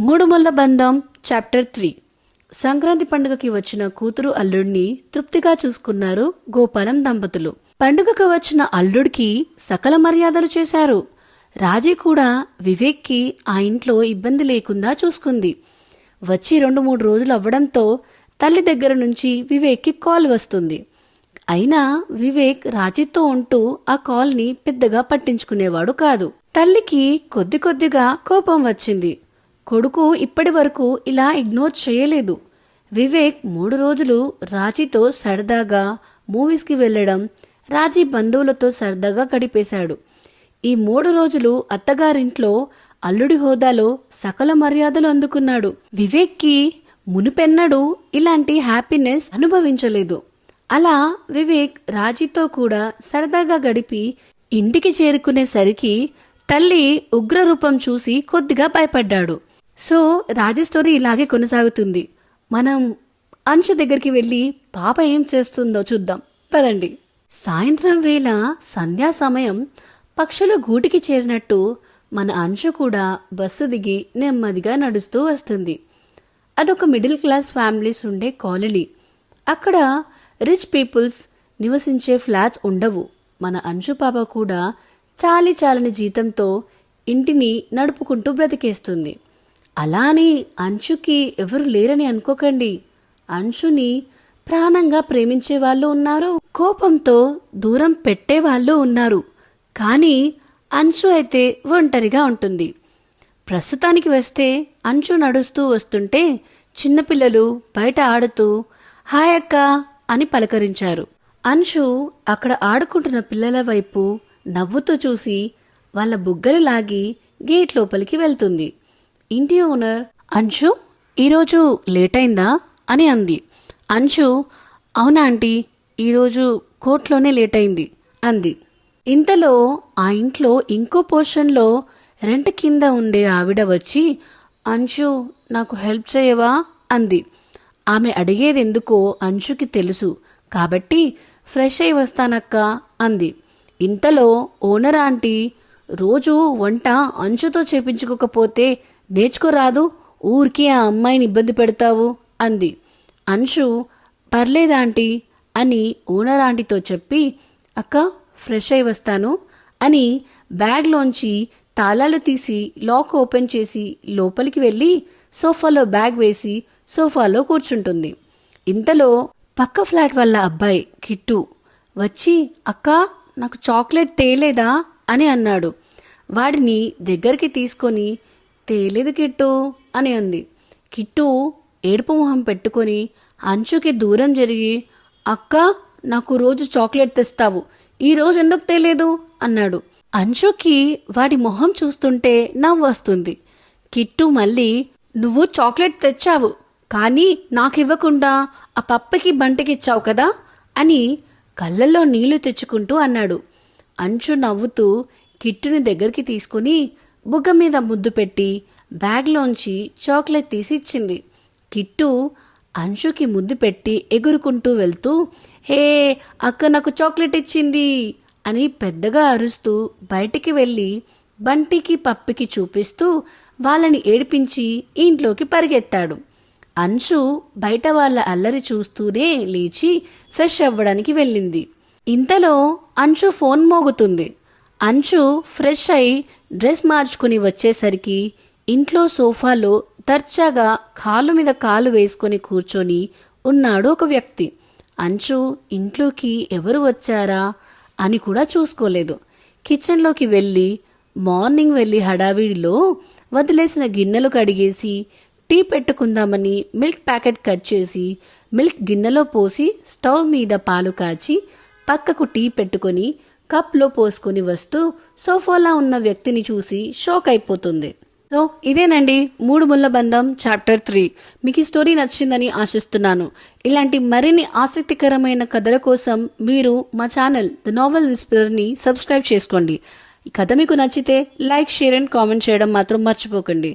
మూడు ముళ్ళ బంధం చాప్టర్ 3. సంక్రాంతి పండుగకి వచ్చిన కూతురు అల్లుడిని తృప్తిగా చూసుకున్నారు గోపాలం దంపతులు. పండుగకు వచ్చిన అల్లుడికి సకల మర్యాదలు చేశారు. రాజీ కూడా వివేక్కి ఆ ఇంట్లో ఇబ్బంది లేకుండా చూసుకుంది. వచ్చి 2-3 రోజులు అవ్వడంతో తల్లి దగ్గర నుంచి వివేక్కి కాల్ వస్తుంది. అయినా వివేక్ రాజీతో ఉంటూ ఆ కాల్ని పెద్దగా పట్టించుకునేవాడు కాదు. తల్లికి కొద్దిగా కోపం వచ్చింది. కొడుకు ఇప్పటి వరకు ఇలా ఇగ్నోర్ చేయలేదు. వివేక్ 3 రోజులు రాజీతో సరదాగా మూవీస్కి వెళ్లడం, రాజీ బంధువులతో సరదాగా గడిపేశాడు. ఈ 3 రోజులు అత్తగారింట్లో అల్లుడి హోదాలో సకల మర్యాదలు అందుకున్నాడు. వివేక్కి మునుపెన్నడూ ఇలాంటి హ్యాపీనెస్ అనుభవించలేదు. అలా వివేక్ రాజీతో కూడా సరదాగా గడిపి ఇంటికి చేరుకునేసరికి తల్లి ఉగ్రరూపం చూసి కొద్దిగా భయపడ్డాడు. సో రాజీ స్టోరీ ఇలాగే కొనసాగుతుంది. మనం అంశు దగ్గరికి వెళ్ళి పాప ఏం చేస్తుందో చూద్దాం పదండి. సాయంత్రం వేళ సంధ్యా సమయం. పక్షులు గూటికి చేరినట్టు మన అంశు కూడా బస్సు దిగి నెమ్మదిగా నడుస్తూ వస్తుంది. అదొక మిడిల్ క్లాస్ ఫ్యామిలీస్ ఉండే కాలనీ. అక్కడ రిచ్ పీపుల్స్ నివసించే ఫ్లాట్స్ ఉండవు. మన అంశు పాప కూడా చాలని జీతంతో ఇంటిని నడుపుకుంటూ బ్రతికేస్తుంది. అలా అని అంశుకి ఎవరు లేరని అనుకోకండి. అంశుని ప్రాణంగా ప్రేమించే వాళ్ళు ఉన్నారు, కోపంతో దూరం పెట్టే వాళ్ళు ఉన్నారు. కానీ అంశు అయితే ఒంటరిగా ఉంటుంది. ప్రస్తుతానికి వస్తే అంశు నడుస్తూ వస్తుంటే చిన్నపిల్లలు బయట ఆడుతూ హాయ్ అక్క అని పలకరించారు. అంశు అక్కడ ఆడుకుంటున్న పిల్లల వైపు నవ్వుతూ చూసి వాళ్ళ బుగ్గలు లాగి గేట్ లోపలికి వెళ్తుంది. ఇంటి ఓనర్ అంశు ఈరోజు లేట్ అయిందా అని అంది. అంశు అవునా ఆంటీ, ఈరోజు కోర్టులోనే లేట్ అయింది అంది. ఇంతలో ఆ ఇంట్లో ఇంకో పోర్షన్లో రెంట్ కింద ఉండే ఆవిడ వచ్చి అంశు నాకు హెల్ప్ చేయవా అంది. ఆమె అడిగేది ఎందుకో అంశుకి తెలుసు కాబట్టి ఫ్రెష్ అయి వస్తానక్క అంది. ఇంతలో ఓనర్ ఆంటీ రోజు వంట అంశుతో చేపించుకోకపోతే నేర్చుకోరాదు, ఊరికి ఆ అమ్మాయిని ఇబ్బంది పెడతావు అంది. అంశు పర్లేదాంటీ అని ఓనర్ ఆంటీతో చెప్పి అక్క ఫ్రెష్ అయి వస్తాను అని బ్యాగ్లోంచి తాళాలు తీసి లాక్ ఓపెన్ చేసి లోపలికి వెళ్ళి సోఫాలో బ్యాగ్ వేసి సోఫాలో కూర్చుంటుంది. ఇంతలో పక్క ఫ్లాట్ వాళ్ళ అబ్బాయి కిట్టు వచ్చి అక్క నాకు చాక్లెట్ తేలేదా అని అన్నాడు. వాడిని దగ్గరికి తీసుకొని తేలేదు కిట్టు అని అంది. కిట్టు ఏడుపు మొహం పెట్టుకొని అంశుకి దూరం జరిగి అక్క నాకు రోజు చాక్లెట్ తెస్తావు, ఈ రోజు ఎందుకు తేలేదు అన్నాడు. అంశుకి వాడి మొహం చూస్తుంటే నవ్వు వస్తుంది. కిట్టు మళ్ళీ నువ్వు చాక్లెట్ తెచ్చావు కానీ నాకివ్వకుండా ఆ పప్పకి బంటికి ఇచ్చావు కదా అని కళ్ళల్లో నీళ్లు తెచ్చుకుంటూ అన్నాడు. అంశు నవ్వుతూ కిట్టుని దగ్గరికి తీసుకుని బుగ్గ మీద ముద్దు పెట్టి బ్యాగ్లోంచి చాక్లెట్ తీసి ఇచ్చింది. కిట్టు అంశుకి ముద్దు పెట్టి ఎగురుకుంటూ వెళ్తూ హే అక్క నాకు చాక్లెట్ ఇచ్చింది అని పెద్దగా అరుస్తూ బయటికి వెళ్ళి బంటికి పప్పికి చూపిస్తూ వాళ్ళని ఏడిపించి ఇంట్లోకి పరిగెత్తాడు. అంశు బయట వాళ్ళ అల్లరి చూస్తూనే లేచి ఫ్రెష్ అవ్వడానికి వెళ్ళింది. ఇంతలో అంశు ఫోన్ మోగుతుంది. అంశు ఫ్రెష్ అయి డ్రెస్ మార్చుకుని వచ్చేసరికి ఇంట్లో సోఫాలో దర్జాగా కాలు మీద కాలు వేసుకొని కూర్చొని ఉన్నాడు ఒక వ్యక్తి. అంశు ఇంట్లోకి ఎవరు వచ్చారా అని కూడా చూసుకోలేదు. కిచెన్లోకి మార్నింగ్ వెళ్ళి హడావిడిలో వదిలేసిన గిన్నెలు కడిగేసి టీ పెట్టుకుందామని మిల్క్ ప్యాకెట్ కట్ చేసి మిల్క్ గిన్నెలో పోసి స్టవ్ మీద పాలు కాచి పక్కకు టీ పెట్టుకొని కప్లో పోసుకొని వస్తూ సోఫాలా ఉన్న వ్యక్తిని చూసి షాక్ అయిపోతుంది. సో ఇదేనండి మూడు ముళ్ళ బంధం చాప్టర్ 3. మీకు ఈ స్టోరీ నచ్చిందని ఆశిస్తున్నాను. ఇలాంటి మరిన్ని ఆసక్తికరమైన కథల కోసం మీరు మా ఛానల్ ద నావెల్ విస్పరర్ని సబ్స్క్రైబ్ చేసుకోండి. ఈ కథ మీకు నచ్చితే లైక్, షేర్ అండ్ కామెంట్ చేయడం మాత్రం మర్చిపోకండి.